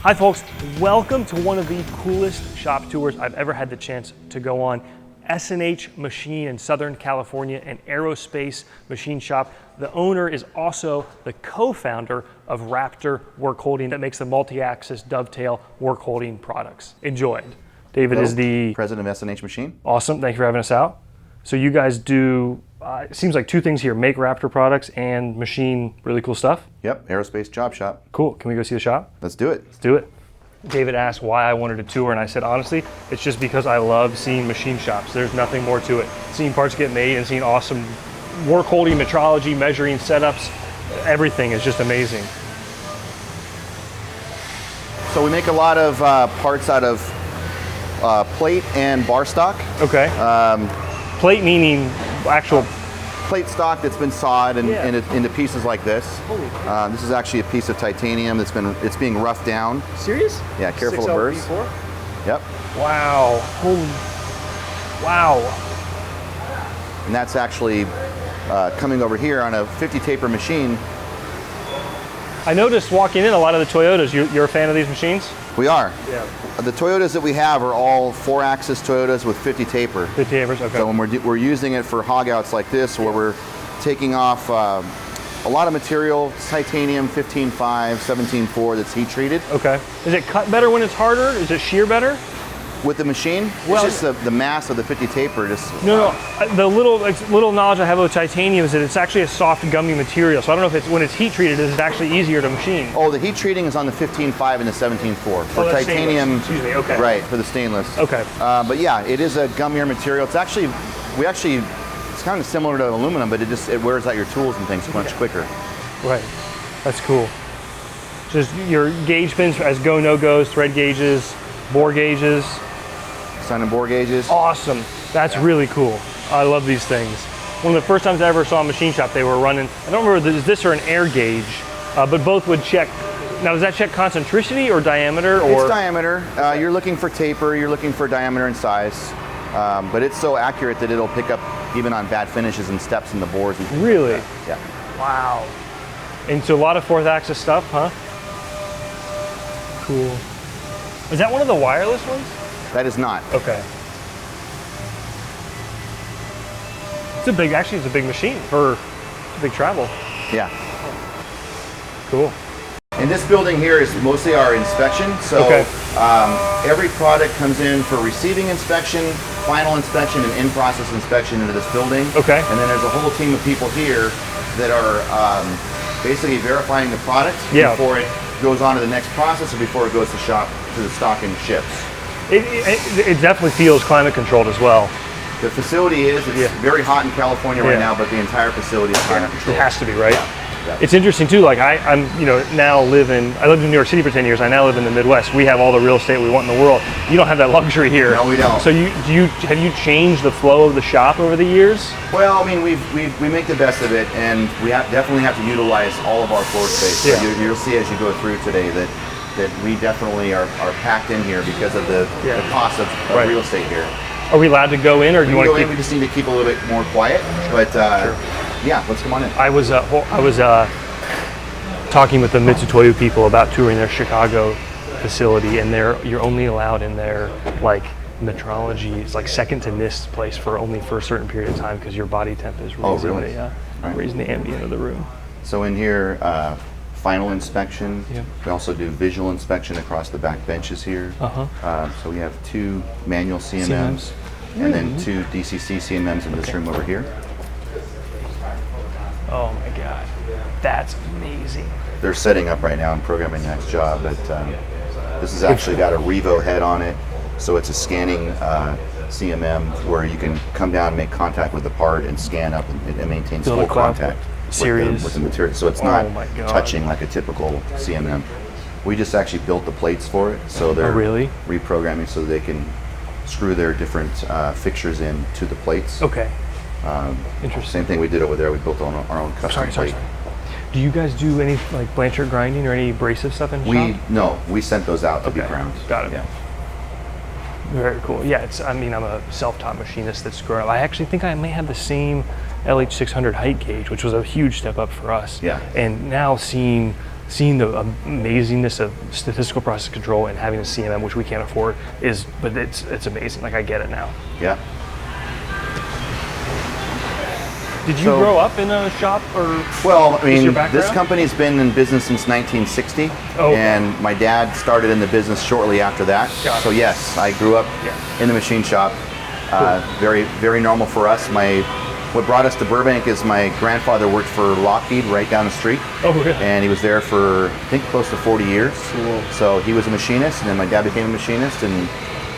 Hi folks, welcome to one of the coolest shop tours I've ever had the chance to go on. S&H Machine in Southern California, an aerospace machine shop. The owner is also the co-founder of Raptor Workholding that makes the multi-axis dovetail workholding products. Enjoy. David is the president of S&H Machine. Awesome, thank you for having us out. So you guys do, it seems like two things here, make Raptor products and machine really cool stuff. Yep, aerospace job shop. Cool, can we go see the shop? Let's do it. Let's do it. David asked why I wanted a tour, and I said, honestly, it's just because I love seeing machine shops. There's nothing more to it. Seeing parts get made and seeing awesome work holding, metrology, measuring, setups, everything is just amazing. So we make a lot of parts out of plate and bar stock. Okay. Plate meaning actual plate stock that's been sawed and, Yeah. into pieces like this. Holy cow. This is actually a piece of titanium it's being roughed down. Serious? Yeah, careful of burrs. 6LP4? Yep. Wow. Holy. Wow. And that's actually coming over here on a 50 taper machine. I noticed walking in a lot of the Toyotas. You're a fan of these machines? We are. Yeah. The Toyotas that we have are all 4-axis Toyotas with 50 taper. 50 tapers, okay. So when we're using it for hog outs like this, where we're taking off a lot of material, titanium 15.5, 17.4 that's heat treated. Okay. Is it cut better when it's harder? Is it shear better? With the machine, Well, it's just the mass of the 50 taper. No. The little knowledge I have of titanium is that it's actually a soft, gummy material. So I don't know if it's when it's heat treated, is it actually easier to machine? Oh, the heat treating is on the 15.5 and the 17.4. For that's titanium, stainless. Excuse me, okay. Right, for the stainless. Okay. But yeah, it is a gummier material. It's actually, it's kind of similar to aluminum, but it wears out your tools and things much quicker. Right. That's cool. Just your gauge pins as go, no goes, thread gauges, bore gauges. Sun and bore gauges. Awesome. That's really cool. I love these things. One of the first times I ever saw a machine shop, they were running, I don't remember, is this or an air gauge, but both would check. Now, does that check concentricity or diameter? It's diameter. You're looking for taper, you're looking for diameter and size, but it's so accurate that it'll pick up even on bad finishes and steps in the bores. And things Really? like that. Yeah. Wow. And so a lot of 4th axis stuff, huh? Cool. Is that one of the wireless ones? That is not. Okay. It's a big machine for big travel. Yeah. Cool. And this building here is mostly our inspection. So Okay. Every product comes in for receiving inspection, final inspection, and in-process inspection into this building. Okay. And then there's a whole team of people here that are basically verifying the product before it goes on to the next process or before it goes to the stock and ships. It definitely feels climate controlled as well. The facility it's very hot in California right now, but the entire facility is climate controlled. It has to be, right? Yeah. It's interesting too, like I lived in New York City for 10 years, I now live in the Midwest. We have all the real estate we want in the world. You don't have that luxury here. No, we don't. So have you changed the flow of the shop over the years? Well, I mean, we make the best of it, and we definitely have to utilize all of our floor space. Yeah. So you'll see as you go through today that we definitely are packed in here because of the cost of real estate here. Are we allowed to go in, or do you want to keep? We just need to keep a little bit more quiet, but yeah, let's come on in. I was talking with the Mitsutoyo people about touring their Chicago facility, and you're only allowed in their like metrology. It's like second to NIST place for a certain period of time because your body temp is raising raising the ambient of the room. So in here, final inspection. Yep. We also do visual inspection across the back benches here. So we have 2 manual CMMs. And then 2 DCC CMMs in this room over here. Oh my God, that's amazing. They're setting up right now and programming the next job, but this has actually got a Revo head on it, so it's a scanning CMM where you can come down and make contact with the part and scan up, and it maintains full contact with the material, so it's not touching like a typical CMM. We just actually built the plates for it, so they're reprogramming so they can screw their different fixtures in to the plates. Okay. Interesting. Same thing we did over there. We built our own custom plate. Do you guys do any like Blanchard grinding or any abrasive stuff in the shop? No, we sent those out to be ground. Got it. Yeah. Very cool. Yeah, I'm a self-taught machinist that's grown up. I actually think I may have the same LH600 height gauge, which was a huge step up for us. Yeah. And now seeing seeing the amazingness of statistical process control and having a CMM, which we can't afford, but it's amazing. Like, I get it now. Yeah. Did you grow up in a shop, or? Well, I mean, your background? this company's been in business since 1960, and my dad started in the business shortly after that. So yes, I grew up in the machine shop. Very, very normal for us. What brought us to Burbank is my grandfather worked for Lockheed right down the street. Oh, really? And he was there for, I think, close to 40 years. Cool. So he was a machinist, and then my dad became a machinist, and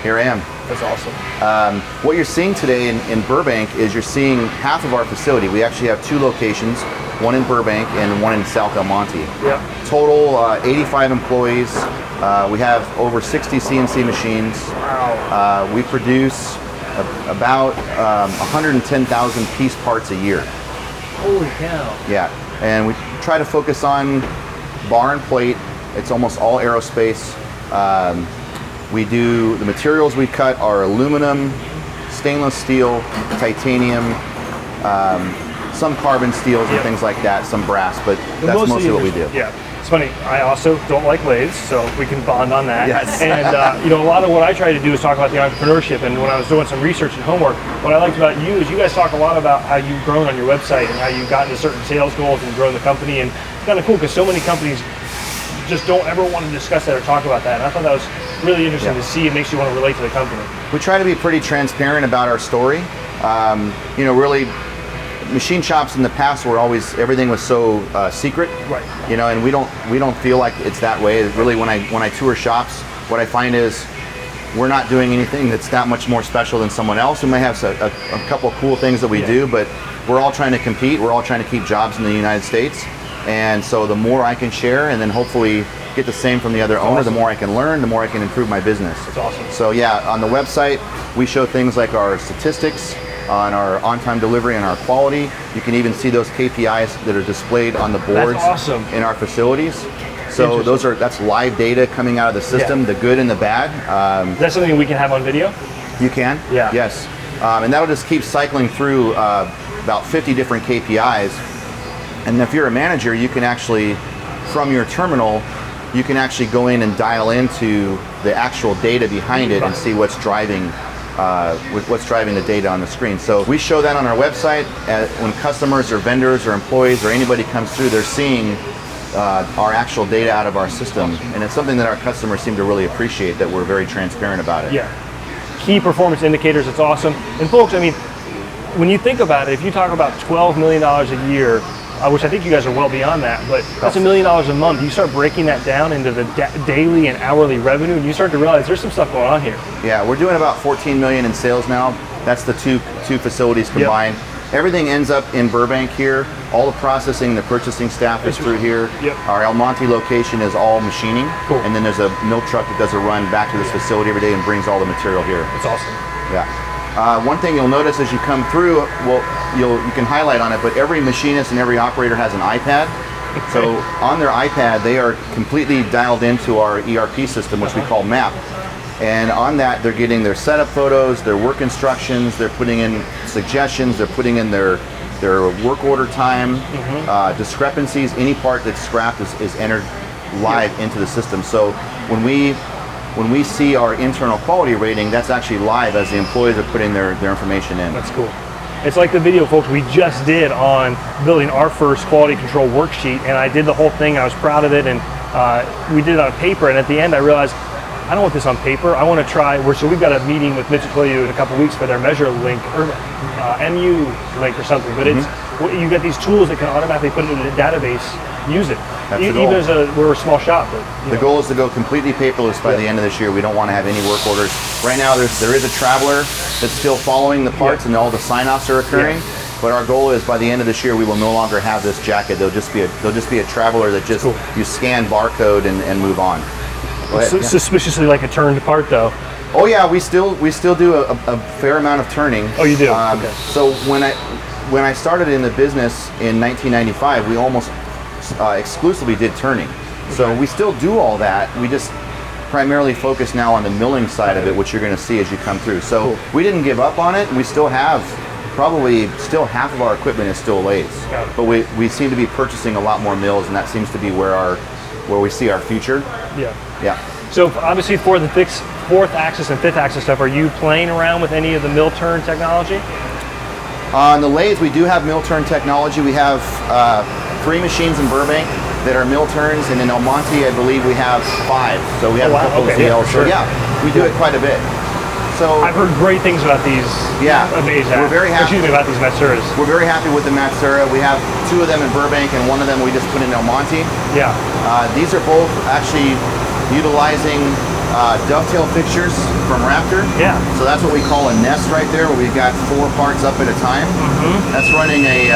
here I am. That's awesome. What you're seeing today in Burbank is you're seeing half of our facility. We actually have 2 locations, one in Burbank and one in South El Monte. Yeah. Total 85 employees. We have over 60 CNC machines. Wow. We produce about 110,000 piece parts a year. Holy cow. Yeah, and we try to focus on bar and plate. It's almost all aerospace. The materials we cut are aluminum, stainless steel, titanium, some carbon steels and things like that, some brass, but that's mostly what we do. Yeah. It's funny, I also don't like lathes, so we can bond on that. Yes. And a lot of what I try to do is talk about the entrepreneurship, and when I was doing some research and homework, what I liked about you is you guys talk a lot about how you've grown on your website and how you've gotten to certain sales goals and grown the company, and it's kind of cool because so many companies just don't ever want to discuss that or talk about that, and I thought that was really interesting to see. It makes you want to relate to the company. We try to be pretty transparent about our story. Really, machine shops in the past were everything was so secret, right? And we don't feel like it's that way. Really, when I tour shops, what I find is we're not doing anything that's that much more special than someone else. We may have a couple of cool things that we do, but we're all trying to compete. We're all trying to keep jobs in the United States, and so the more I can share, and then hopefully get the same from the other owner, the more I can learn, the more I can improve my business. That's awesome. So yeah, on the website we show things like our statistics on our on-time delivery and our quality. You can even see those KPIs that are displayed on the boards in our facilities. So that's live data coming out of the system, the good and the bad. That's something we can have on video? You can, yes. And that'll just keep cycling through about 50 different KPIs. And if you're a manager, you can actually, from your terminal, you can actually go in and dial into the actual data behind it and see what's driving the data on the screen. So we show that on our website. When customers or vendors or employees or anybody comes through, they're seeing our actual data out of our system, and it's something that our customers seem to really appreciate, that we're very transparent about it. Yeah. Key performance indicators, it's awesome. And folks, I mean, when you think about it, if you talk about $12 million a year, which I think you guys are well beyond that, but that's $1 million a month. You start breaking that down into the daily and hourly revenue, and you start to realize there's some stuff going on here. Yeah, we're doing about $14 million in sales now. That's the two facilities combined. Everything ends up in Burbank here. All the processing, the purchasing staff is through here. Our El Monte location is all machining. Cool. And then there's a milk truck that does a run back to this facility every day and brings all the material here. That's awesome. Yeah. One thing you'll notice as you come through, you can highlight on it, but every machinist and every operator has an iPad. So on their iPad, they are completely dialed into our ERP system, which we call MAP. And on that, they're getting their setup photos, their work instructions, they're putting in suggestions, they're putting in their work order time, discrepancies. Any part that's scrapped is entered live into the system. So when we see our internal quality rating, that's actually live as the employees are putting their information in. That's cool. It's like the video, folks, we just did on building our first quality control worksheet, and I did the whole thing. I was proud of it, and we did it on paper, and at the end I realized, I don't want this on paper. I want to try, so we've got a meeting with Mitchell in a couple weeks for their Measure Link, or MU Link or something, but it's, you got these tools that can automatically put it in a database, use it. Even as we're a small shop. But, the goal is to go completely paperless by the end of this year. We don't want to have any work orders. Right now there is a traveler that's still following the parts and all the sign-offs are occurring. But our goal is by the end of this year we will no longer have this jacket. There'll just be a traveler that just you scan barcode and move on. Suspiciously like a turned part though. Oh yeah, we still do a fair amount of turning. Oh, you do? So when I started in the business in 1995, we almost exclusively did turning. So we still do all that. We just primarily focus now on the milling side of it, which you're going to see as you come through. So we didn't give up on it. We still have probably half of our equipment is still lathes, but we seem to be purchasing a lot more mills, and that seems to be where where we see our future. Yeah. Yeah. So obviously for the fourth axis and fifth axis stuff, are you playing around with any of the mill turn technology? On the lathes, we do have mill turn technology. We have 3 machines in Burbank that are mill turns, and in El Monte, I believe we have 5. So we have a couple of ZLs. So yeah, we do it quite a bit. So I've heard great things about these. Yeah, amazing. we're very happy. Excuse me, about these Matsuras. We're very happy with the Matsura. We have 2 of them in Burbank, and 1 of them we just put in El Monte. Yeah. These are both actually utilizing dovetail fixtures from Raptor. Yeah. So that's what we call a nest right there, where we've got 4 parts up at a time. That's running a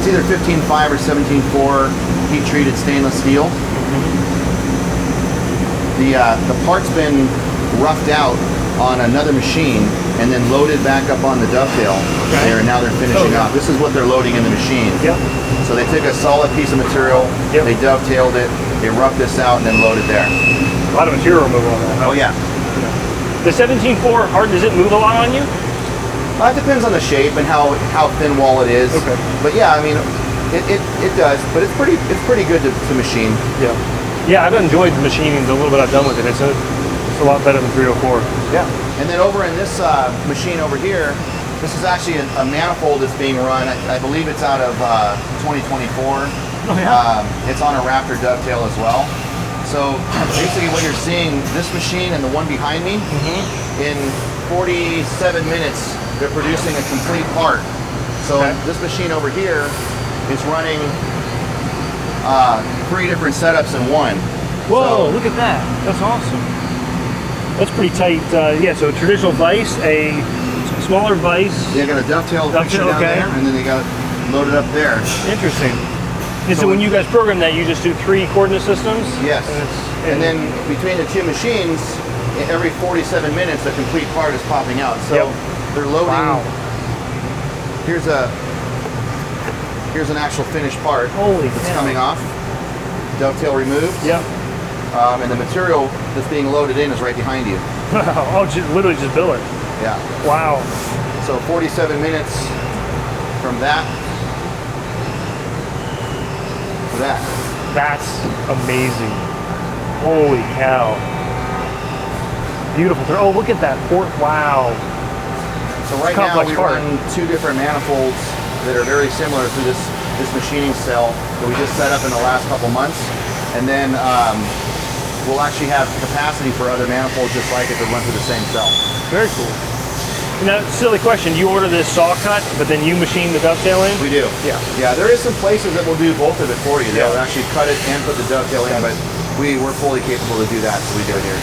it's either 15.5 or 17.4 heat-treated stainless steel. The part's been roughed out on another machine and then loaded back up on the dovetail there, and now they're finishing off. This is what they're loading in the machine. Yep. So they took a solid piece of material, they dovetailed it, they roughed this out, and then loaded there. A lot of material removal on that. Huh? Oh yeah. The 17.4 hard, does it move a lot on you? It depends on the shape and how thin wall it is. Okay. But yeah, I mean, it does, but it's pretty good to machine. Yeah. Yeah, I've enjoyed the machining, the little bit I've done with it. It's a lot better than 304. Yeah. And then over in this machine over here, this is actually a manifold that's being run. I believe it's out of 2024. Oh yeah. It's on a Raptor dovetail as well. So basically what you're seeing, this machine and the one behind me, in 47 minutes, they're producing a complete part. So this machine over here is running 3 different setups in one. Whoa, So, look at that. That's awesome. That's pretty tight. Yeah, so traditional vise, a smaller vise. they got a dovetail fixture down there, and then they got it loaded up there. Interesting. And so when you guys program that, you just do 3 coordinate systems? Yes. And then between the 2 machines, every 47 minutes, a complete part is popping out. So they're loading. Wow. Here's an actual finished part. Holy that's cow. coming off. Dovetail removed. Yep. And the material that's being loaded in is right behind you. Oh, literally just bill it. Yeah. Wow. So 47 minutes from that to that. That's amazing. Holy cow. Beautiful. Oh, look at that port. Wow. So right now we run 2 different manifolds that are very similar to this machining cell that we just set up in the last couple months. And then we'll actually have capacity for other manifolds just like it to run through the same cell. Very cool. Now, silly question. You order this saw cut, but then you machine the dovetail in? We do. Yeah. Yeah, there is some places that will do both of it for you. They'll actually cut it and put the dovetail in, but we're fully capable to do that, so we do it here,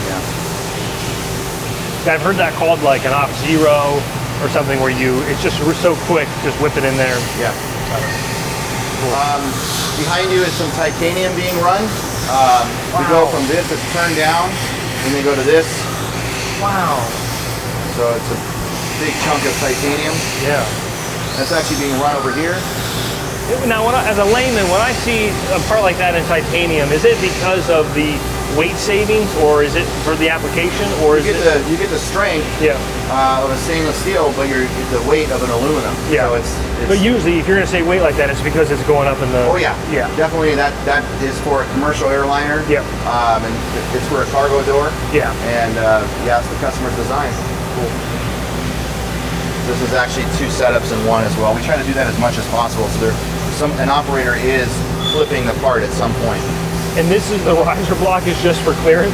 I've heard that called like an op zero or something where it's just so quick, just whip it in there. Yeah. Cool. Behind you is some titanium being run. We go from this, it's turned down, and then go to this. Wow. So it's a big chunk of titanium. Yeah. That's actually being run over here. Now, as a layman, when I see a part like that in titanium, is it because of the weight savings, or is it for the application, or you get the strength of a stainless steel, but the weight of an aluminum. Yeah. So it's but usually, if you're going to say weight like that, it's because it's going up in the. Oh yeah. Yeah. Definitely, that is for a commercial airliner. Yeah. And it's for a cargo door. Yeah. And it's the customer's design. Cool. This is actually 2 setups in one as well. We try to do that as much as possible, so an operator is flipping the part at some point. And this is the riser block is just for clearance,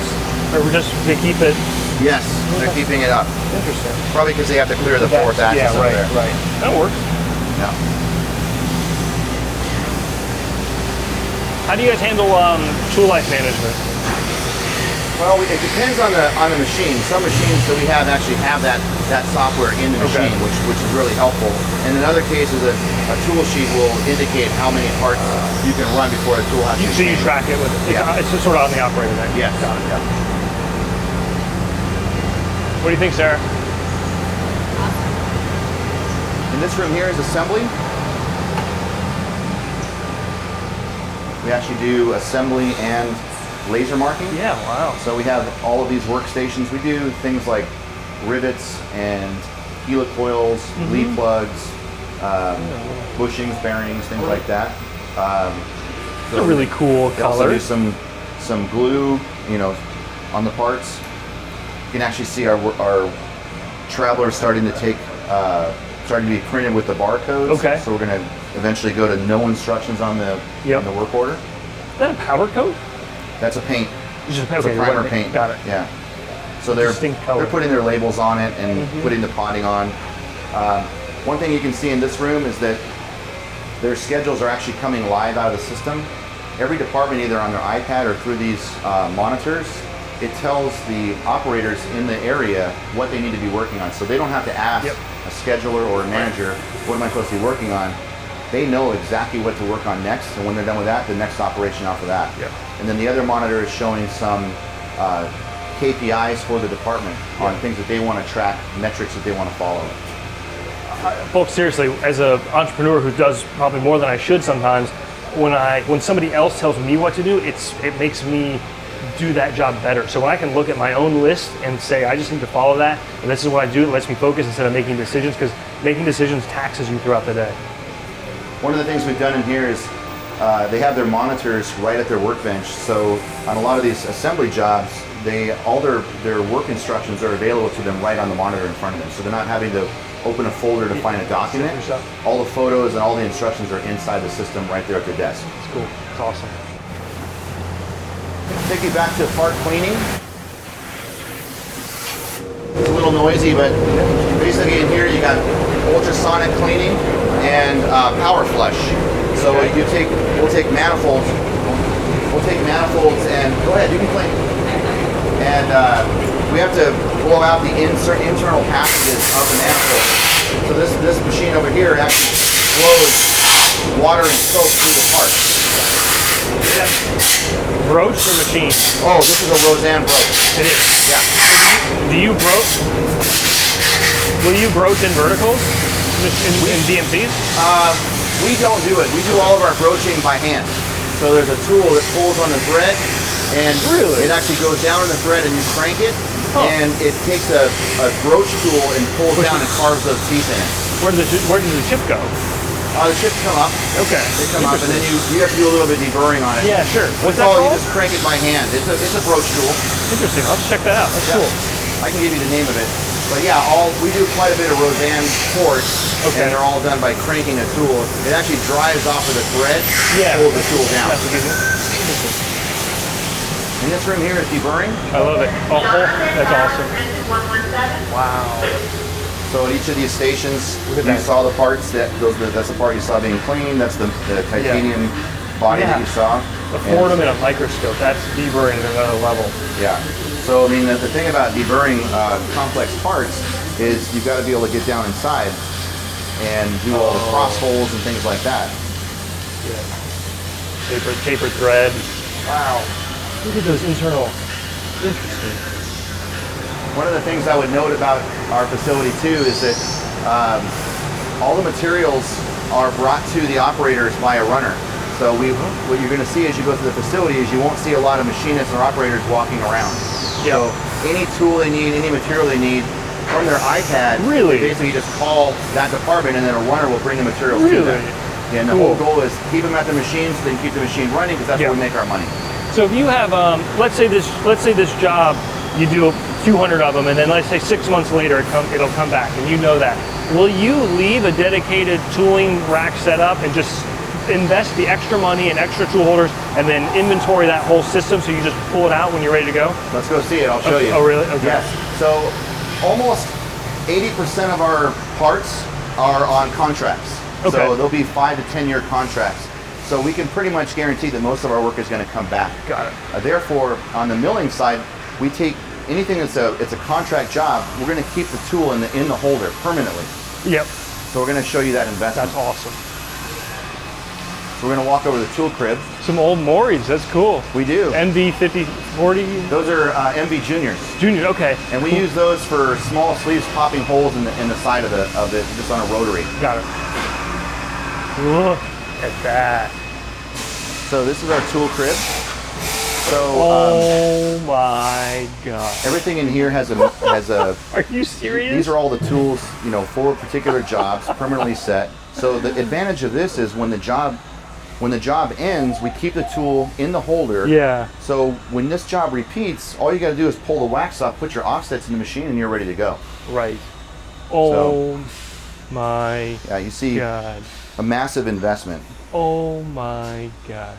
or just to keep it. Yes, they're keeping it up. Interesting. Probably because they have to clear the 4th axis. Yeah, right, there. right. That works. Yeah. How do you guys handle tool life management? Well, it depends on the machine. Some machines that we have actually have that software in the machine, which is really helpful. And in other cases, a tool sheet will indicate how many parts you can run before a tool has to be So you track it with it. Yeah. It's just sort of on the operator then. Yes. Got it. Yeah. What do you think, Sarah? In this room here is assembly. We actually do assembly and laser marking. Yeah, wow. So we have all of these workstations. We do things like rivets and helicoils, lead plugs, bushings, bearings, things like that. It's a really cool We also color. do some some glue, on the parts. You can actually see our travelers starting to be printed with the barcodes. Okay. So we're going to eventually go to no instructions on the work order. Is that a powder coat? That's a paint. It's just It's a primer paint. Got it. Yeah. So they're putting their labels on it and putting the potting on. One thing you can see in this room is that their schedules are actually coming live out of the system. Every department, either on their iPad or through these monitors, it tells the operators in the area what they need to be working on. So they don't have to ask a scheduler or a manager, what am I supposed to be working on? They know exactly what to work on next, and when they're done with that, the next operation off of that. Yep. And then the other monitor is showing some KPIs for the department on things that they want to track, metrics that they want to follow. Folks, seriously, as an entrepreneur who does probably more than I should sometimes, when somebody else tells me what to do, it makes me do that job better. So when I can look at my own list and say, I just need to follow that, and this is what I do, it lets me focus instead of making decisions, because making decisions taxes you throughout the day. One of the things we've done in here is they have their monitors right at their workbench. So on a lot of these assembly jobs, all their work instructions are available to them right on the monitor in front of them. So they're not having to open a folder to find a document. All the photos and all the instructions are inside the system right there at their desk. It's cool. It's awesome. Take you back to part cleaning. It's a little noisy, but basically in here you got ultrasonic cleaning and power flush. So we'll take manifolds. We'll take manifolds and go ahead, you can clean. And we have to blow out the internal passages of the manifold. So this machine over here actually blows water and soap through the parts. Broach or machine? Oh, this is a Roseanne broach. It is. Yeah. Do you broach? Will you broach in verticals in DMCs? We don't do it. We do all of our broaching by hand. So there's a tool that pulls on the thread, and it actually goes down in the thread, and you crank it, and it takes a broach tool and pulls down and carves those teeth in it. Where does the chip go? The chips come up. Okay. They come up, and then you have to do a little bit of deburring on it. Yeah, sure. What's that called? called? You just crank it by hand. It's a broach tool. Interesting. I'll check that out. That's cool. I can give you the name of it. But yeah, we do quite a bit of Roseanne ports, and they're all done by cranking a tool. It actually drives off of the thread, pulls the tool down. And this room here is deburring. I love it. Oh, that's awesome. Wow. So at each of these stations, you saw the parts. That's the part you saw being cleaned. That's the titanium body that you saw. Afford them in a microscope. That's deburring at another level. Yeah. So I mean, the thing about deburring complex parts is you've got to be able to get down inside and do all the cross holes and things like that. Yeah. Tapered thread. Wow. Look at those internal. Interesting. One of the things I would note about our facility too is that all the materials are brought to the operators by a runner. So what you're going to see as you go through the facility is you won't see a lot of machinists or operators walking around. So any tool they need, any material they need, from their iPad, they basically just call that department, and then a runner will bring the materials to them. And the whole goal is keep them at the machine so they can keep the machine running, because that's where we make our money. So if you have, let's say this job, you do 200 of them, and then let's say 6 months later it'll come back, and you know that. Will you leave a dedicated tooling rack set up and just invest the extra money and extra tool holders and then inventory that whole system so you just pull it out when you're ready to go? Let's go see it. I'll show you. Oh, really? Okay. Yes. So almost 80% of our parts are on contracts. Okay. So they'll be 5 to 10 year contracts. So we can pretty much guarantee that most of our work is going to come back. Got it. Therefore, on the milling side, we take anything it's a contract job. We're going to keep the tool in the holder permanently. Yep. So we're going to show you that investment. That's awesome. So we're going to walk over to the tool crib. Some old Mories. That's cool. We do. MV 5040. Those are MV Juniors. Junior. Okay. And we use those for small sleeves popping holes in the side of it, just on a rotary. Got it. Look at that. So this is our tool crib. So oh my god! Everything in here has a. Are you serious? These are all the tools, for particular jobs, permanently set. So the advantage of this is when the job when the job ends, we keep the tool in the holder. Yeah. So when this job repeats, all you got to do is pull the wax off, put your offsets in the machine, and you're ready to go. Right. Oh my Yeah, you see God. a massive investment. Oh my gosh.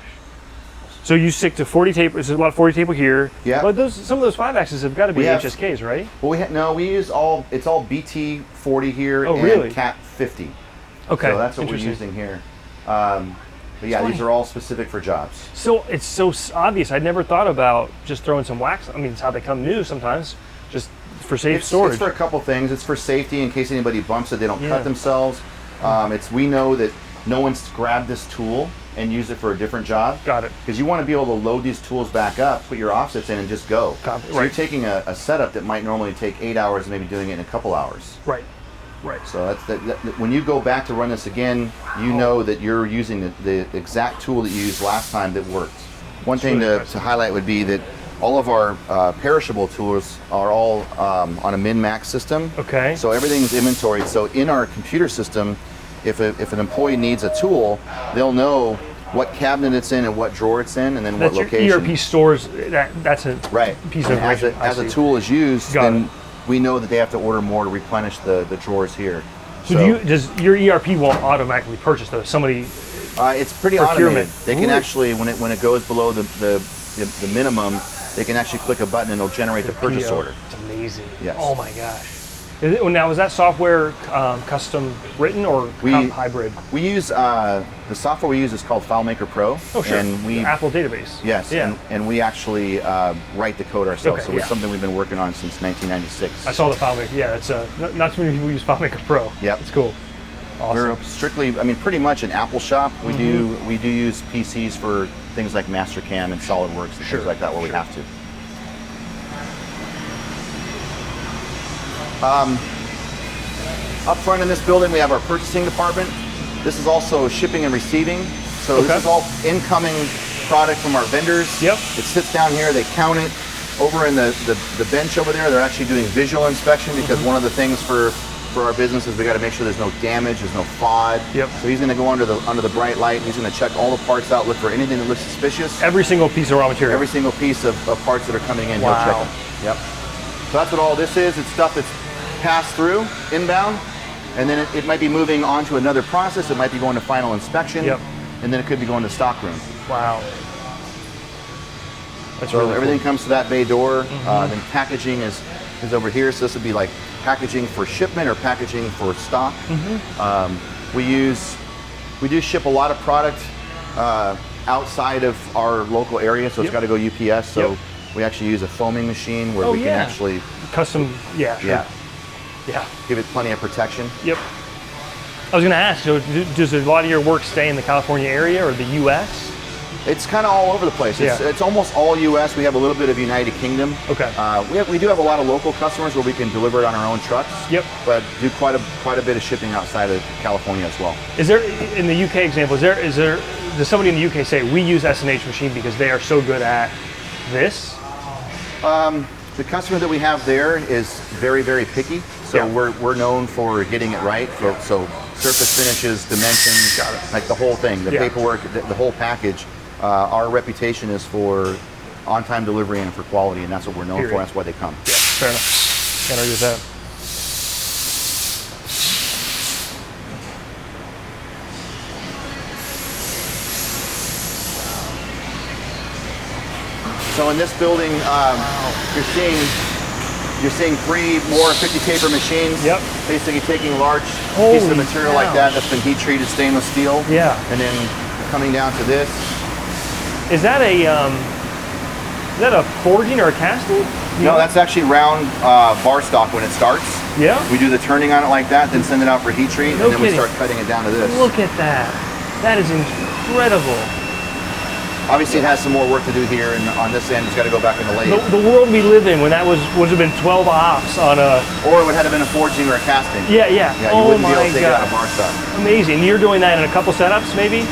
So you stick to 40 tape. There's a lot of 40 tape here. Yeah. But some of those 5-axes have got to be We have- HSKs, right? Well, we use it's all BT 40 here Oh, and really? Cat 50. Okay. So that's what we're Interesting. using here. But yeah, Funny. these are all specific for jobs. So it's so obvious. I'd never thought about just throwing some wax. I mean, it's how they come new sometimes, just for safe storage. It's for a couple things. It's for safety in case anybody bumps it, they don't Yeah. cut themselves. We know that no one's grabbed this tool and used it for a different job. Got it. Because you want to be able to load these tools back up, put your offsets in, and just go. Got it. So you're Right. taking a setup that might normally take 8 hours and maybe doing it in a couple hours. Right. Right. So when you go back to run this again, you know that you're using the exact tool that you used last time that worked. One thing really to highlight would be that all of our perishable tools are all on a min-max system. Okay. So everything's inventoried. So in our computer system, if an employee needs a tool, they'll know what cabinet it's in and what drawer it's in, and then That's what location. your ERP stores. That's a Right. piece And of as information. a tool is used, Got then it. we know that they have to order more to replenish the drawers here. So does your ERP won't automatically purchase those? Somebody. It's pretty Procurement. automated. They can Really? actually, when it goes below the minimum, they can actually click a button and it'll generate the purchase PO. order. It's amazing. Yes. Oh my gosh. Now, is that software custom written or hybrid? We use the software we use is called FileMaker Pro. Oh, sure. And we Apple database. yes, Yeah. and we actually write the code ourselves. Okay, So it's yeah. something we've been working on since 1996. I saw the FileMaker. Yeah, it's not too many people use FileMaker Pro. Yep. It's cool. Awesome. We're strictly, pretty much an Apple shop. We do use PCs for things like Mastercam and SolidWorks and Sure, things like that where we sure. have to. Up front in this building, we have our purchasing department. This is also shipping and receiving. So Okay. this is all incoming product from our vendors. Yep. It sits down here, they count it. Over in the bench over there, they're actually doing visual inspection because one of the things for our business is we got to make sure there's no damage, there's no FOD. Yep. So he's going to go under the bright light. He's going to check all the parts out, look for anything that looks suspicious. Every single piece of raw material. Every single piece of parts that are coming in, he'll check Wow. them. Yep. So that's what all this is. It's stuff that's passed through inbound, and then it might be moving on to another process. It might be going to final inspection, Yep. and then it could be going to stock room. Wow. That's So really everything cool. comes to that bay door. Then packaging is over here. So this would be like packaging for shipment or packaging for stock. We do ship a lot of product outside of our local area, so it's Yep. got to go UPS. So Yep. we actually use a foaming machine where Oh, we can yeah. actually Custom. Yeah. Sure. Yeah. give it plenty of protection. Yep. I was going to ask, so does a lot of your work stay in the California area or the U.S.? It's kind of all over the place. It's almost all U.S. We have a little bit of United Kingdom. Okay. We do have a lot of local customers where we can deliver it on our own trucks. Yep. But do quite a bit of shipping outside of California as well. Is there, in the UK example, does somebody in the UK say, we use S&H Machine because they are so good at this? The customer that we have there is very, very picky. So Yeah. we're known for getting it right. So surface finishes, dimensions, Got it. like the whole thing, the Yeah. paperwork, the whole package. Our reputation is for on-time delivery and for quality, and that's what we're known Period. for. That's why they come. Yeah, fair enough. Can't argue with that. So in this building, you're seeing 3 more 50 taper machines. Yep. Basically taking large Holy pieces of material like cow. that that's been heat treated stainless steel. Yeah. And then coming down to this. Is that a forging or a casting? No, that's actually round bar stock when it starts. Yeah. We do the turning on it like that, then send it out for heat treat, No and then we kidding. start cutting it down to this. Look at that. That is incredible. Obviously, it has some more work to do here, and on this end, it's got to go back in the lathe. The world we live in when that would have been 12 ops on a. Or it would have been a forging or a casting. Yeah. Yeah, you Oh wouldn't be able my to take it out god. of bar stock. Amazing. You're doing that in a couple setups, maybe?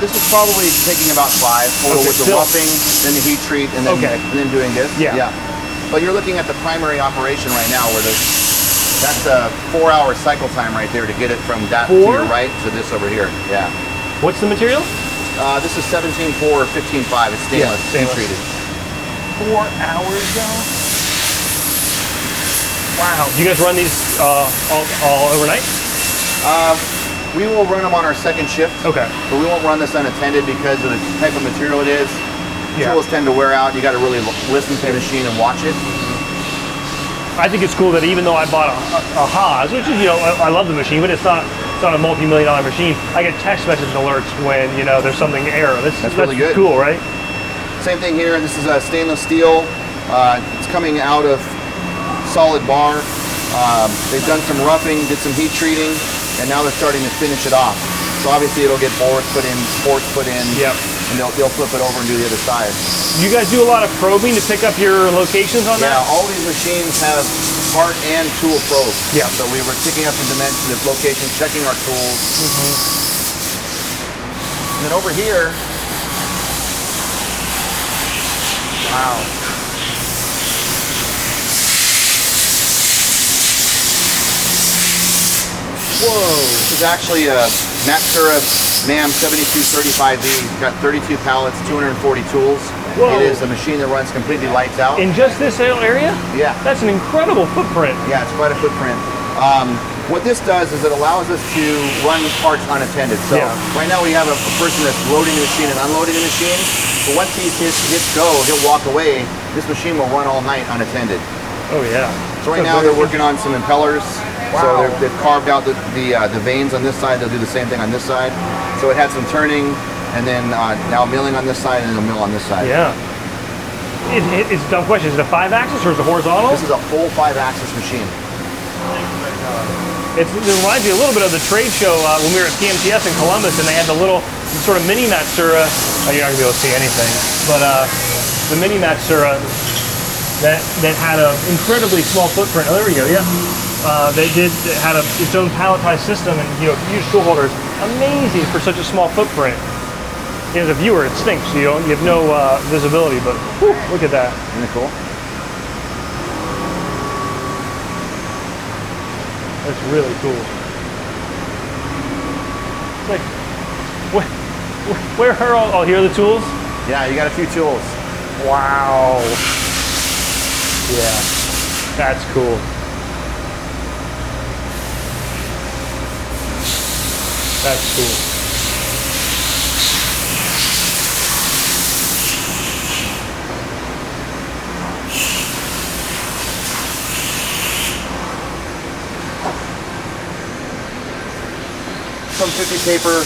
This is probably taking about 5 total Okay, with the still- roughing, then the heat treat, and then, Okay. and then doing this. Yeah. But you're looking at the primary operation right now where that's a 4-hour cycle time right there to get it from that to 4? your right to this over here. Yeah. What's the material? This is 17.4 or 15.5. It's stainless, stainless. treated. 4 hours though? Wow. Do you guys run these all overnight? We will run them on our second shift. Okay. But we won't run this unattended because of the type of material it is. Yeah. Tools tend to wear out. You got to really listen to the machine and watch it. I think it's cool that even though I bought a Haas, which is, you know, I love the machine, but it's not a multi-million-dollar machine. I get text message alerts when, you know, there's something error. That's really good. Cool, right? Same thing here. This is a stainless steel. It's coming out of solid bar. They've done some roughing, did some heat treating, and now they're starting to finish it off. So obviously it'll get bores put in, supports put in, yep. And they'll flip it over and do the other side. You guys do a lot of probing to pick up your locations on that? Yeah, all these machines have part and tool probes. Yeah. So we were picking up the dimensions, the locations, checking our tools. And then over here, wow. Whoa. This is actually a Natsura MAM 7235V. It's got 32 pallets, 240 tools. Whoa. It is a machine that runs completely lights out. In just this area? Yeah. That's an incredible footprint. Yeah, it's quite a footprint. What this does is it allows us to run parts unattended. So right now we have a person that's loading the machine and unloading the machine. But once he hits go, he'll walk away. This machine will run all night unattended. Oh yeah. So right now they're working on some impellers. Wow. So they've carved out the vanes on this side. They'll do the same thing on this side. So it had some turning, and then now milling on this side, and then they'll mill on this side. Yeah. It's a dumb question. Is it a 5-axis or is it horizontal? This is a full 5-axis machine. It reminds me a little bit of the trade show when we were at PMTS in Columbus, and they had the little sort of mini Matsura. Oh, you're not gonna be able to see anything, but the mini Matsura that had an incredibly small footprint. Oh, there we go. Yeah. It had its own palletized system and, you know, huge tool holders. Amazing for such a small footprint. As a viewer, it stinks. You have no visibility, but whew, look at that. Isn't it cool? That's really cool. It's like, where are all? Oh, here are the tools. Yeah, you got a few tools. Wow. Yeah, that's cool. That's cool. Some 50 paper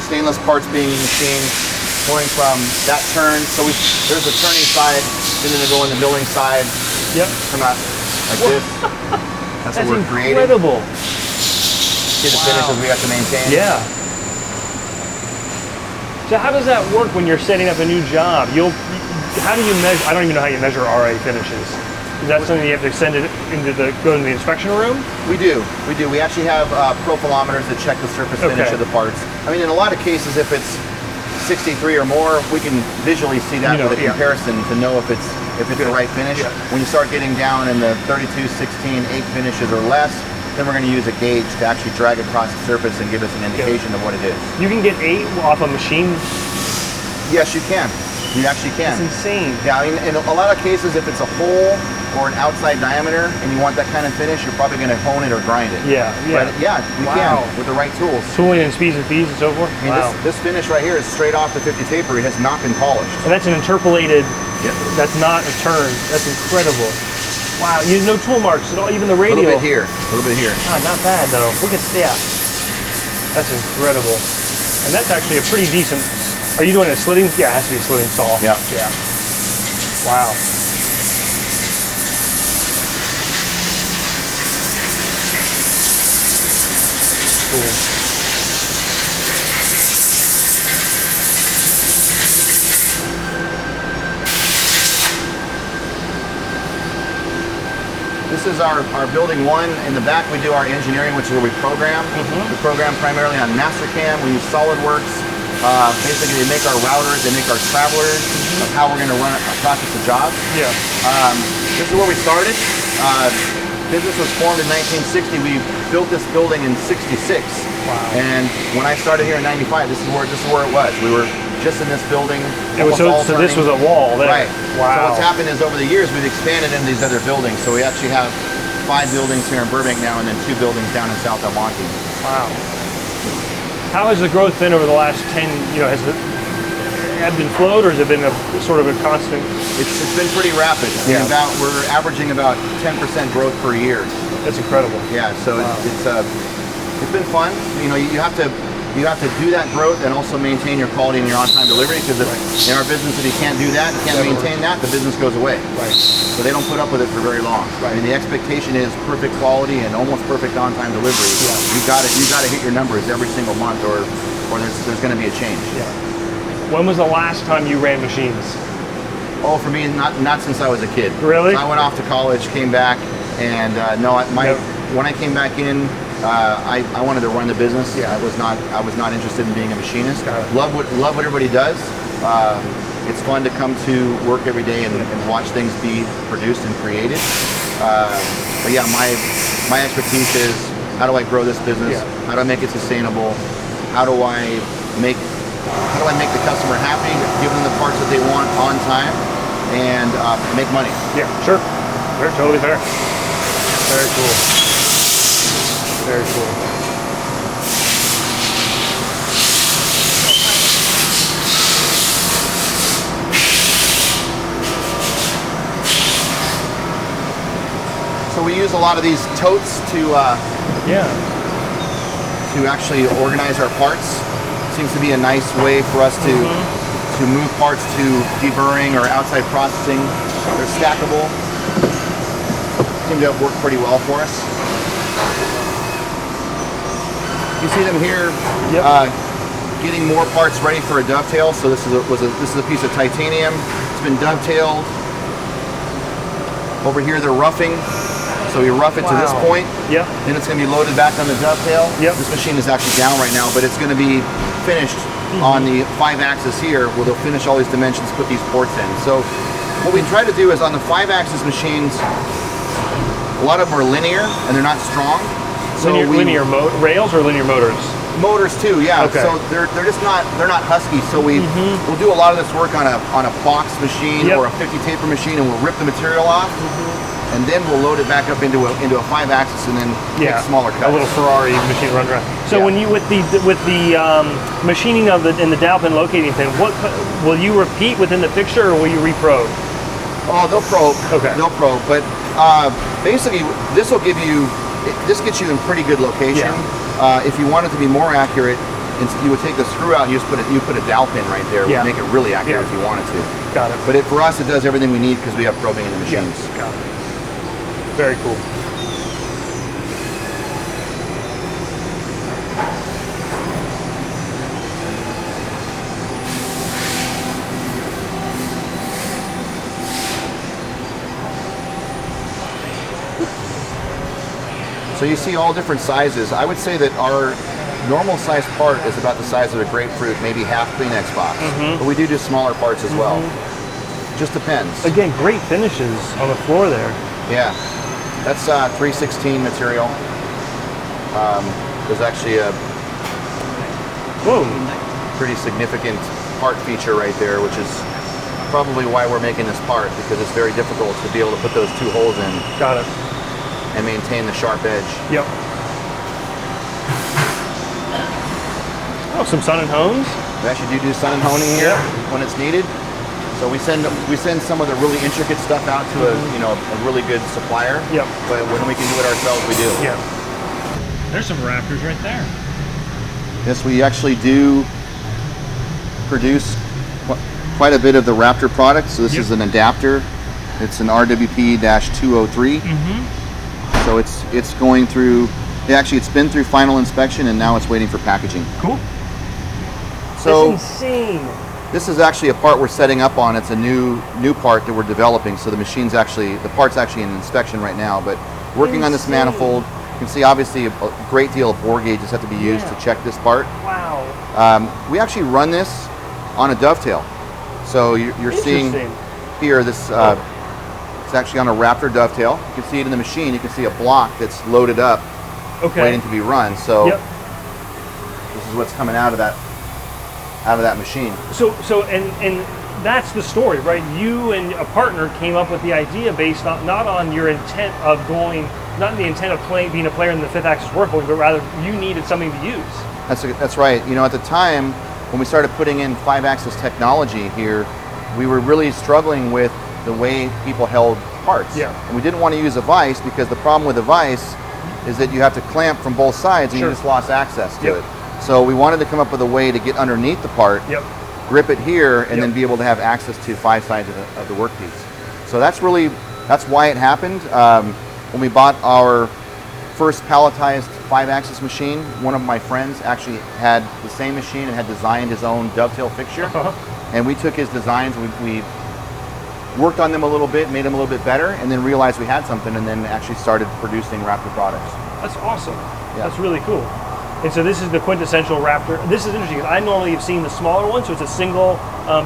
stainless parts being machined, going from that turn. So there's a turning side, then they go in the milling side. Yep. Come out like this. That's what we're creating. Incredible. See the finishes we have to maintain. Yeah. So how does that work when you're setting up a new job? How do you measure? I don't even know how you measure RA finishes. Is that something you have to send it go into the inspection room? We do. We actually have profilometers that check the surface finish of the parts. I mean, in a lot of cases, if it's 63 or more, we can visually see that with a comparison to know if it's the right finish. Yeah. When you start getting down in the 32, 16, 8 finishes or less, then we're going to use a gauge to actually drag across the surface and give us an indication of what it is. You can get 8 off a machine? Yes, you can. You actually can. It's insane. Yeah, I mean, in a lot of cases, if it's a hole or an outside diameter and you want that kind of finish, you're probably going to hone it or grind it. Yeah, yeah. But yeah, you can with the right tools. Tooling and speeds and feeds and so forth? I mean, this finish right here is straight off the 50 taper. It has not been polished. And that's an interpolated, that's not a turn. That's incredible. Wow, you have no tool marks at all, even the radial. A little bit here. Ah, not bad though. Look at that. That's incredible. And that's actually a pretty decent, are you doing a slitting? Yeah, it has to be a slitting saw. Yeah. Yeah. Wow. Cool. This is our building 1. In the back, we do our engineering, which is where we program. We program primarily on Mastercam. We use SolidWorks. Basically, they make our routers, they make our travelers of how we're going to run a process of jobs. Yeah. This is where we started. business was formed in 1960. We built this building in 66. Wow. And when I started here in 95, this is where it was. We were just in this building. So this was a wall there. Right. Wow. So what's happened is over the years we've expanded into these other buildings. So we actually have 5 buildings here in Burbank now, and then 2 buildings down in South El Monte. Wow. How has the growth been over the last 10? Has it ebbed and flowed, or has it been a sort of a constant? It's been pretty rapid. Yeah. We're averaging about 10% growth per year. That's incredible. Yeah. So it's been fun. You have to do that growth and also maintain your quality and your on-time delivery, because in our business, if you can't do that, you can't maintain that, the business goes away. Right. So they don't put up with it for very long. Right. I mean, the expectation is perfect quality and almost perfect on-time delivery. Yeah. You got to hit your numbers every single month, or there's going to be a change. Yeah. When was the last time you ran machines? Oh, for me, not since I was a kid. Really? So I went off to college, came back, and when I came back in, I wanted to run the business. Yeah. I was not interested in being a machinist. Love what everybody does. It's fun to come to work every day and watch things be produced and created. But yeah, my expertise is, how do I grow this business? Yeah. How do I make it sustainable? How do I make the customer happy, give them the parts that they want on time, and make money? Yeah, sure. They're totally fair. Very cool. Very cool. So we use a lot of these totes to actually organize our parts. Seems to be a nice way for us to move parts to deburring or outside processing. They're stackable. Seem to have worked pretty well for us. You see them here, getting more parts ready for a dovetail. So this is a piece of titanium. It's been dovetailed. Over here they're roughing. So we rough it to this point. Yep. Then it's going to be loaded back on the dovetail. Yep. This machine is actually down right now, but it's going to be finished on the 5-axis here, where they'll finish all these dimensions, put these ports in. So what we try to do is, on the 5-axis machines, a lot of them are linear and they're not strong. So linear rails or linear motors? Motors too, yeah. Okay. So they're not husky. So we'll do a lot of this work on a box machine or a 50 taper machine, and we'll rip the material off. And then we'll load it back up into a 5-axis, and then make smaller cuts. A little Ferrari machine run around. So when you with the machining of in the dowel pin locating pin, what will you repeat within the fixture, or will you reprobe? Oh, they'll probe. Okay. They'll probe, but basically this gets you in pretty good location. Yeah. If you want it to be more accurate, you would take the screw out and you put a dowel pin right there. Yeah. Would make it really accurate if you wanted to. Got it. But for us, it does everything we need because we have probing in the machines. Yeah. Got it. Very cool. So you see all different sizes. I would say that our normal size part is about the size of a grapefruit, maybe half Kleenex box. But we do smaller parts as well. Just depends. Again, great finishes on the floor there. Yeah. That's 316 material. There's actually a pretty significant part feature right there, which is probably why we're making this part, because it's very difficult to be able to put those 2 holes in. Got it. And maintain the sharp edge. Yep. Oh, some sun and hones? We actually do sun and honing here when it's needed. So we send some of the really intricate stuff out to a really good supplier. Yep. But when we can do it ourselves, we do. Yeah. There's some Raptors right there. Yes, we actually do produce quite a bit of the Raptor product. So this is an adapter. It's an RWP-203. So it's going through. It's been through final inspection, and now it's waiting for packaging. Cool. So that's insane. This is actually a part we're setting up on. It's a new part that we're developing. So the part's actually in inspection right now, but working on this manifold. You can see obviously a great deal of bore gauges have to be used to check this part. Wow. We actually run this on a dovetail. So you're seeing here this It's actually on a Raptor dovetail. You can see it in the machine. You can see a block that's loaded up, waiting to be run. So this is what's coming out of that machine. So and that's the story, right? You and a partner came up with the idea based on not on your intent of going, not the intent of being a player in the fifth axis workholding, but rather you needed something to use. That's right. You know, at the time when we started putting in 5-axis technology here, we were really struggling with the way people held parts. Yeah. And we didn't want to use a vise because the problem with a vise is that you have to clamp from both sides and you just lost access to it. So we wanted to come up with a way to get underneath the part, grip it here, and then be able to have access to 5 sides of the workpiece. So that's why it happened. When we bought our first palletized 5-axis machine, one of my friends actually had the same machine and had designed his own dovetail fixture. And we took his designs, we worked on them a little bit, made them a little bit better, and then realized we had something, and then actually started producing Raptor products. That's awesome. That's really cool. And so this is the quintessential Raptor. This is interesting. I normally have seen the smaller one, so it's a single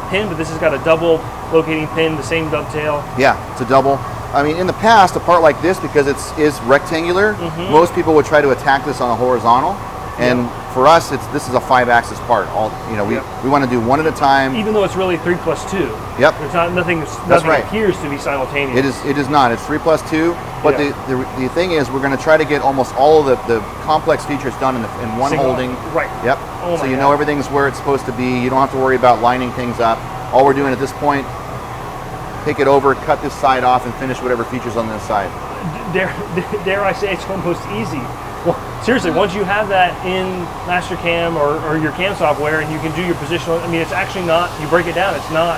pin, but this has got a double locating pin, the same dovetail. Yeah, it's a double. I mean, in the past, a part like this, because it is rectangular, most people would try to attack this on a horizontal. And for us, this is a 5-axis part. We want to do one at a time. Even though it's really 3 plus 2. Yep. There's nothing appears to be simultaneous. It is not. It's 3 plus 2. But the thing is, we're going to try to get almost all of the complex features done in one holding. Right. Yep. So you know everything's where it's supposed to be. You don't have to worry about lining things up. All we're doing at this point, take it over, cut this side off, and finish whatever features on this side. Dare I say it's almost easy. Well, seriously, once you have that in Mastercam or your CAM software and you can do your positional, I mean, it's actually not, you break it down, it's not.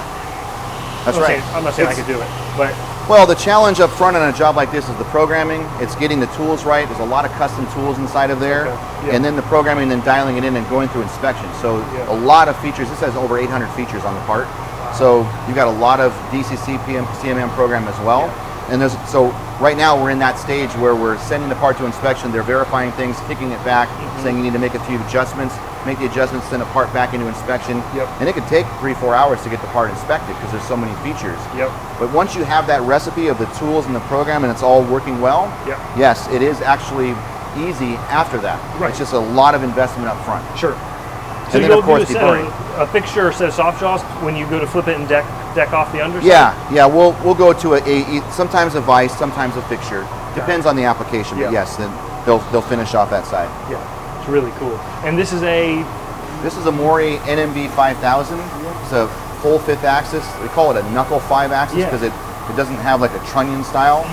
That's right. I'm not saying I could do it, but. Well, the challenge up front on a job like this is the programming. It's getting the tools right. There's a lot of custom tools inside of there. And then the programming, then dialing it in and going through inspection. So a lot of features. This has over 800 features on the part. So you've got a lot of DCC, CMM program as well. And so right now we're in that stage where we're sending the part to inspection, they're verifying things, kicking it back, saying you need to make a few adjustments, make the adjustments, send a part back into inspection. And it could take 3-4 hours to get the part inspected because there's so many features. But once you have that recipe of the tools and the program and it's all working well, yes, it is actually easy after that. It's just a lot of investment up front. Sure. So and then of course a fixture or a set of soft jaws when you go to flip it and deck off the underside? Yeah, we'll go to sometimes a vise, sometimes a fixture. Depends on the application, but yes, then they'll finish off that side. Yeah, it's really cool. And this is a Mori NMB 5000. It's a full 5th axis. We call it a knuckle 5-axis because it doesn't have like a trunnion style.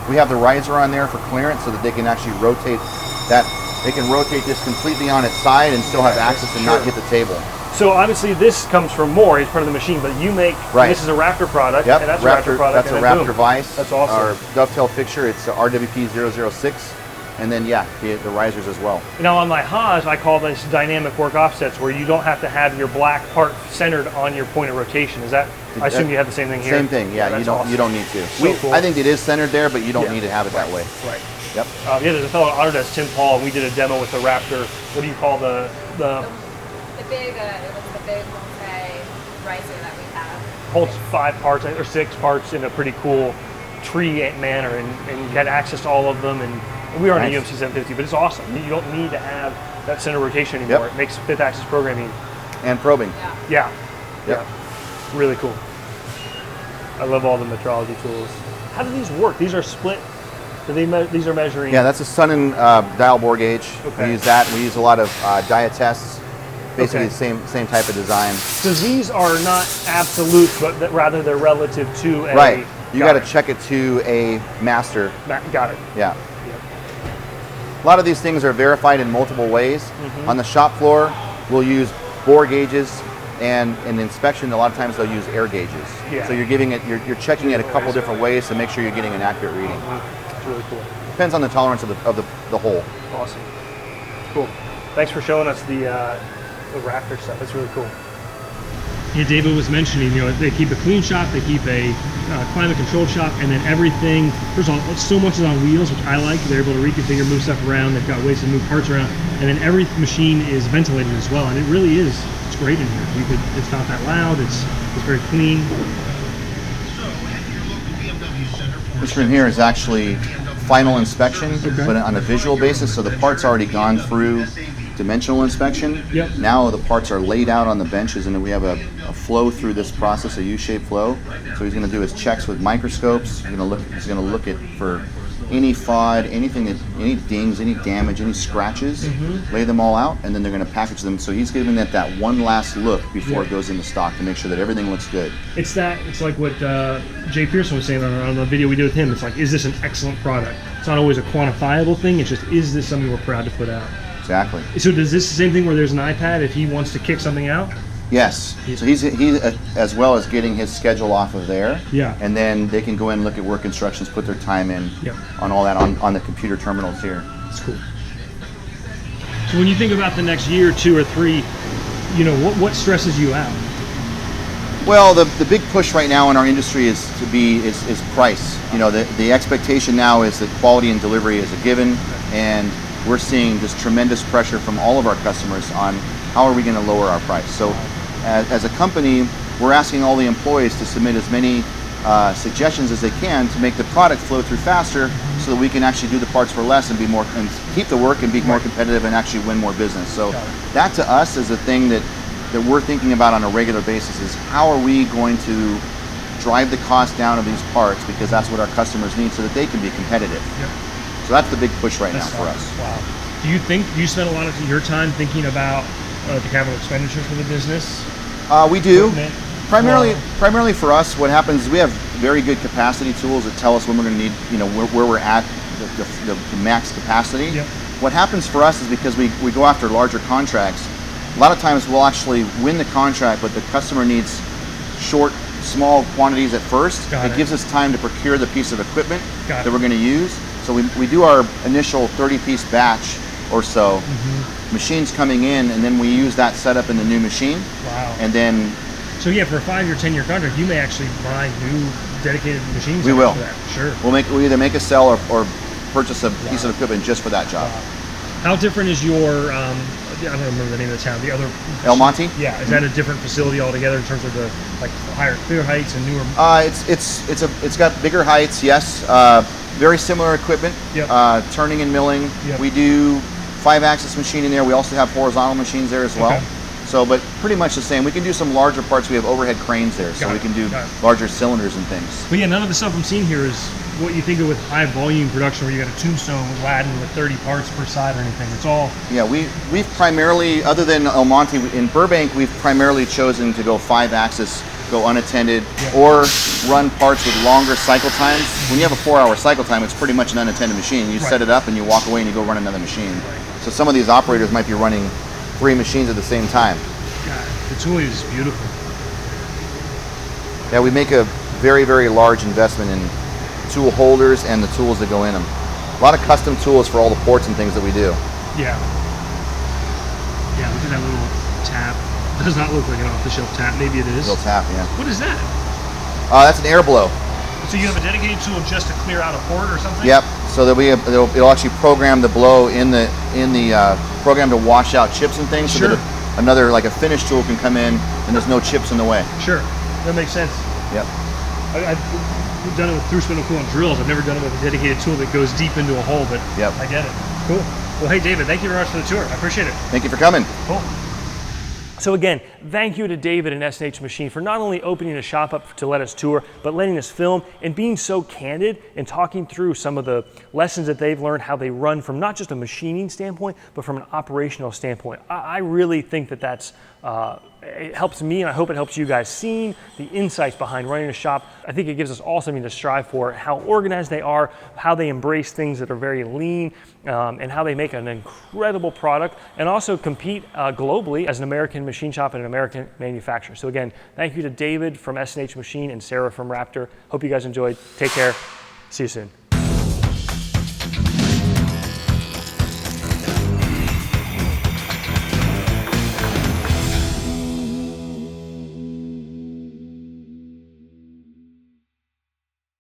We have the riser on there for clearance so that they can actually rotate that. They can rotate this completely on its side and still have access and not hit the table. So obviously this comes from Mori, it's part of the machine, but you make, this is a Raptor product, and that's Raptor, a Raptor product. That's a Raptor vise. That's awesome. Our dovetail fixture, it's a RWP 006, and then the risers as well. Now on my Haas, I call this dynamic work offsets, where you don't have to have your black part centered on your point of rotation. Is that, I assume you have the same thing here? Same thing, you don't need to. Cool. I think it is centered there, but you don't need to have it that way. Right. Yep. There's a fellow at Autodesk, Tim Paul, and we did a demo with the Raptor. What do you call the big, it was the big multi-riser that we have. Holds 5 parts or 6 parts in a pretty cool tree manner, and you get access to all of them. And we are on a UMC 750, but it's awesome. You don't need to have that center rotation anymore. It makes 5th axis programming and probing. Yeah. Really cool. I love all the metrology tools. How do these work? These are split. These are measuring. Yeah, that's a Sun dial bore gauge. We use that. We use a lot of dia tests. Basically, the same type of design. So these are not absolute, but rather they're relative to a. Right. You got to check it to a master. Got it. Yeah. A lot of these things are verified in multiple ways. On the shop floor, we'll use bore gauges, and in inspection, a lot of times they'll use air gauges. So you're giving it, you're checking it a couple different ways to make sure you're getting an accurate reading. Really cool. Depends on the tolerance of the hole. Awesome. Cool. Thanks for showing us the Raptor stuff. That's really cool. Yeah, David was mentioning, they keep a clean shop, they keep a climate controlled shop, and then everything, first of all, so much is on wheels, which I like. They're able to reconfigure, move stuff around. They've got ways to move parts around. And then every machine is ventilated as well. And it really is, it's great in here. It's not that loud. It's very clean. So if you're looking This room here is actually final inspection, but on a visual basis. So the part's already gone through dimensional inspection. Yep. Now the parts are laid out on the benches, and then we have a flow through this process, a U-shaped flow. So he's going to do his checks with microscopes. He's going to look at for any FOD, any dings, any damage, any scratches, lay them all out, and then they're going to package them. So he's giving it that one last look before it goes into stock to make sure that everything looks good. It's like what Jay Pearson was saying on the video we did with him. It's like, is this an excellent product? It's not always a quantifiable thing. It's just, is this something we're proud to put out? Exactly. So does this the same thing where there's an iPad if he wants to kick something out? Yes. So he's as well as getting his schedule off of there. Yeah. And then they can go in and look at work instructions, put their time in on all that on the computer terminals here. That's cool. So when you think about the next year, 2 or 3, what stresses you out? Well, the big push right now in our industry is price. The expectation now is that quality and delivery is a given, and we're seeing just tremendous pressure from all of our customers on how are we going to lower our price. So as a company, we're asking all the employees to submit as many suggestions as they can to make the product flow through faster so that we can actually do the parts for less and keep the work and be more competitive and actually win more business. So that to us is the thing that we're thinking about on a regular basis, is how are we going to drive the cost down of these parts, because that's what our customers need so that they can be competitive. So that's the big push right now for us. Wow. Do you spend a lot of your time thinking about the capital expenditures for the business? We do. Equipment? Primarily for us, what happens is we have very good capacity tools that tell us when we're going to need, where we're at, the max capacity. What happens for us is because we go after larger contracts, a lot of times we'll actually win the contract, but the customer needs small quantities at first. It gives us time to procure the piece of equipment that we're going to use. So we do our initial 30-piece batch or so, machines coming in, and then we use that setup in the new machine. Wow. And then... So yeah, for a 5-year, 10-year contract, you may actually buy new dedicated machines. We will. For that. Sure. We'll either make a sell or purchase a piece of equipment just for that job. How different is your, I don't remember the name of the town, the other... El Monte? Yeah, is that a different facility altogether in terms of the higher clear heights and newer... It's got bigger heights, yes. Very similar equipment, turning and milling. We do 5-axis machining there. We also have horizontal machines there as well. So, but pretty much the same. We can do some larger parts. We have overhead cranes there, so we can do larger cylinders and things. But yeah, none of the stuff I'm seeing here is what you think of with high volume production, where you got a tombstone with Latin with 30 parts per side or anything. It's all... Yeah, we've primarily, other than El Monte, in Burbank, we've primarily chosen to go 5-axis, go unattended, or run parts with longer cycle times. When you have a 4-hour cycle time, it's pretty much an unattended machine. You set it up and you walk away and you go run another machine. So some of these operators might be running 3 machines at the same time. God, the tooling is beautiful. Yeah, we make a very, very large investment in tool holders and the tools that go in them. A lot of custom tools for all the ports and things that we do. Yeah. Yeah, look at that little tap. It does not look like an off-the-shelf tap. Maybe it is. Little tap, yeah. What is that? That's an air blow. So you have a dedicated tool just to clear out a port or something? Yep. So that it'll actually program the blow in the program to wash out chips and things. So that another, like a finish tool, can come in and there's no chips in the way. Sure. That makes sense. Yep. I've done it with through spindle coolant drills. I've never done it with a dedicated tool that goes deep into a hole, but I get it. Cool. Well, hey, David, thank you very much for the tour. I appreciate it. Thank you for coming. Cool. So again, thank you to David and S&H Machine for not only opening the shop up to let us tour, but letting us film and being so candid and talking through some of the lessons that they've learned, how they run from not just a machining standpoint, but from an operational standpoint. I really think that that's, it helps me, and I hope it helps you guys seeing the insights behind running a shop. I think it gives us all something to strive for, how organized they are, how they embrace things that are very lean, and how they make an incredible product and also compete globally as an American machine shop and an American manufacturer. So again, thank you to David from S&H Machine and Sarah from Raptor. Hope you guys enjoyed. Take care. See you soon.